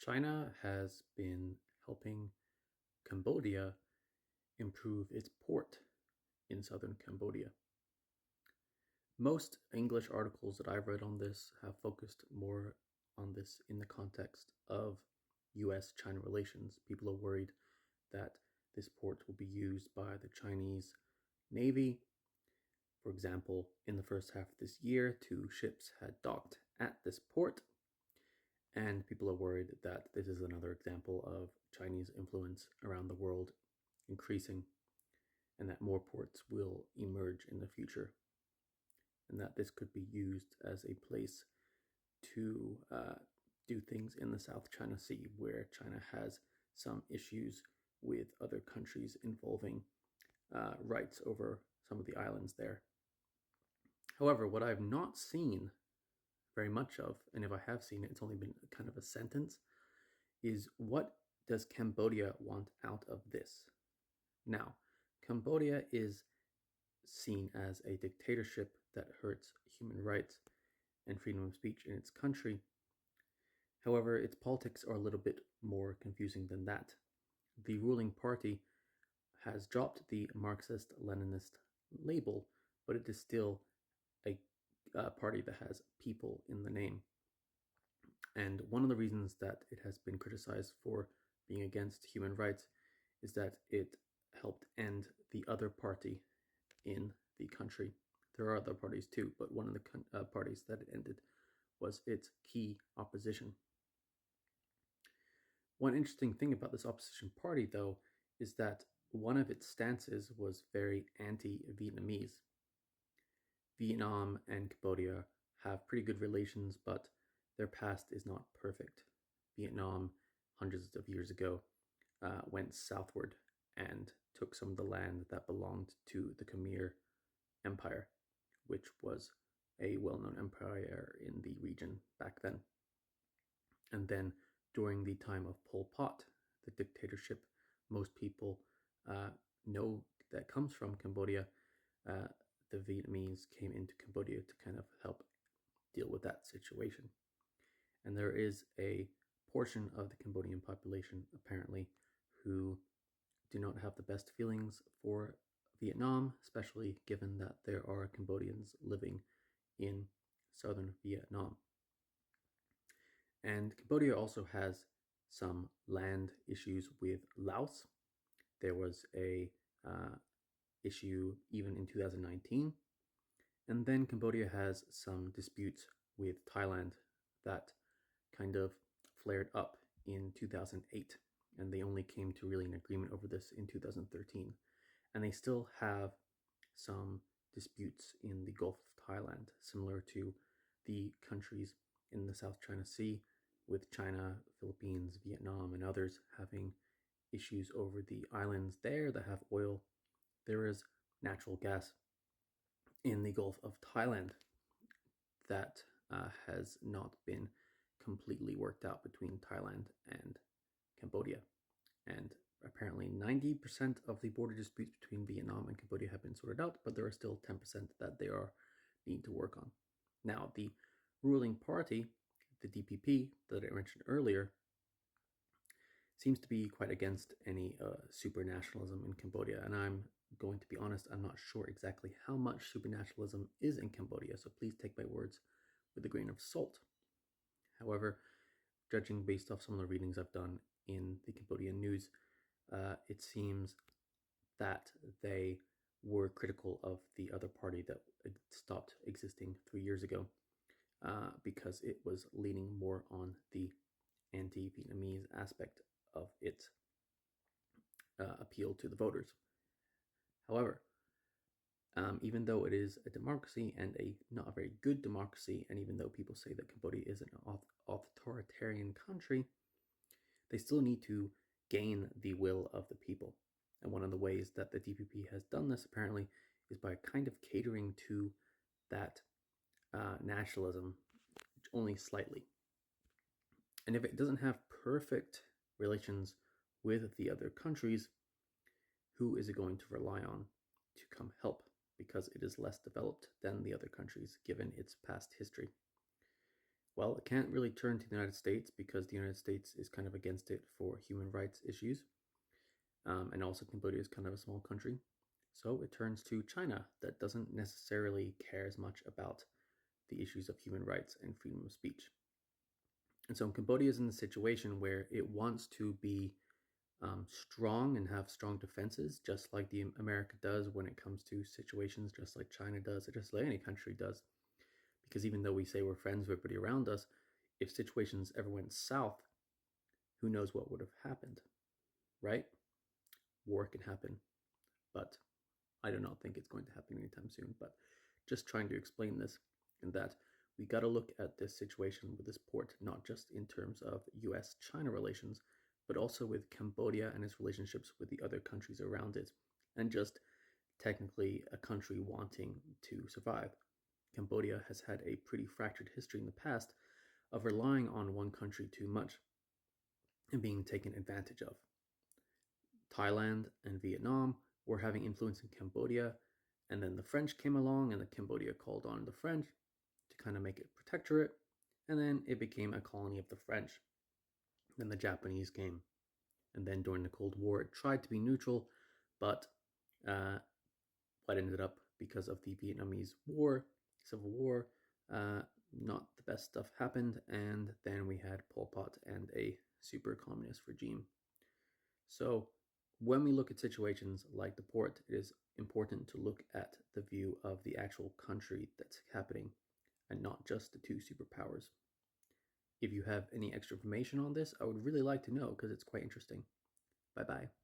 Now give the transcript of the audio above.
China has been helping Cambodia improve its port in southern Cambodia. Most English articles that I've read on this have focused more on this in the context of US-China relations. People are worried that this port will be used by the Chinese Navy. For example, in the first half of this year, 2 ships had docked at this port, and people are worried that this is another example of Chinese influence around the world increasing, and that more ports will emerge in the future, and that this could be used as a place to do things in the South China Sea, where China has some issues with other countries involving rights over some of the islands there. However, what I've not seen very much of, and if I have seen it, it's only been kind of a sentence, is what does Cambodia want out of this? Now, Cambodia is seen as a dictatorship that hurts human rights and freedom of speech in its country. However, its politics are a little bit more confusing than that. The ruling party has dropped the Marxist-Leninist label, but it is still a party that has people in the name. And one of the reasons that it has been criticized for being against human rights is that it helped end the other party in the country. There are other parties too, but one of the parties that it ended was its key opposition. One interesting thing about this opposition party, though, is that one of its stances was very anti-Vietnamese. Vietnam and Cambodia have pretty good relations, but their past is not perfect. Vietnam, hundreds of years ago, went southward and took some of the land that belonged to the Khmer Empire, which was a well-known empire in the region back then. And then during the time of Pol Pot, the dictatorship most people know that comes from Cambodia, the Vietnamese came into Cambodia to kind of help deal with that situation. And there is a portion of the Cambodian population, apparently, who do not have the best feelings for Vietnam, especially given that there are Cambodians living in southern Vietnam. And Cambodia also has some land issues with Laos. There was a issue even in 2019. And then Cambodia has some disputes with Thailand that kind of flared up in 2008. And they only came to really an agreement over this in 2013. And they still have some disputes in the Gulf of Thailand, similar to the countries in the South China Sea, with China, Philippines, Vietnam, and others having issues over the islands there that have oil. There is natural gas in the Gulf of Thailand that has not been completely worked out between Thailand and Cambodia. And apparently 90% of the border disputes between Vietnam and Cambodia have been sorted out, but there are still 10% that they are needing to work on. Now, the ruling party, the DPP that I mentioned earlier, seems to be quite against any super nationalism in Cambodia. And I'm going to be honest, I'm not sure exactly how much supernationalism is in Cambodia, so please take my words with a grain of salt. However, judging based off some of the readings I've done in the Cambodian news, it seems that they were critical of the other party that stopped existing 3 years ago because it was leaning more on the anti-Vietnamese aspect of its appeal to the voters. However, even though it is a democracy and not a very good democracy, and even though people say that Cambodia is an authoritarian country, they still need to gain the will of the people. And one of the ways that the DPP has done this, apparently, is by kind of catering to that nationalism only slightly. And if it doesn't have perfect relations with the other countries, who is it going to rely on to come help? Because it is less developed than the other countries, given its past history. Well, it can't really turn to the United States because the United States is kind of against it for human rights issues. And also, Cambodia is kind of a small country. So it turns to China that doesn't necessarily care as much about the issues of human rights and freedom of speech. And so Cambodia is in the situation where it wants to be strong and have strong defenses, just like the America does when it comes to situations, just like China does, or just like any country does. Because even though we say we're friends with everybody around us, if situations ever went south, who knows what would have happened, right? War can happen, but I do not think it's going to happen anytime soon. But just trying to explain this, and that we got to look at this situation with this port, not just in terms of US China relations, but also with Cambodia and its relationships with the other countries around it, and just technically a country wanting to survive. Cambodia has had a pretty fractured history in the past of relying on one country too much and being taken advantage of. Thailand and Vietnam were having influence in Cambodia, and then the French came along, and the Cambodia called on the French to kind of make it protectorate, and then it became a colony of the French. Then the Japanese came, and then during the Cold War, it tried to be neutral, but what ended up, because of the Vietnamese War, Civil War, not the best stuff happened, and then we had Pol Pot and a super communist regime. So when we look at situations like the port, it is important to look at the view of the actual country that's happening and not just the two superpowers. If you have any extra information on this, I would really like to know because it's quite interesting. Bye bye.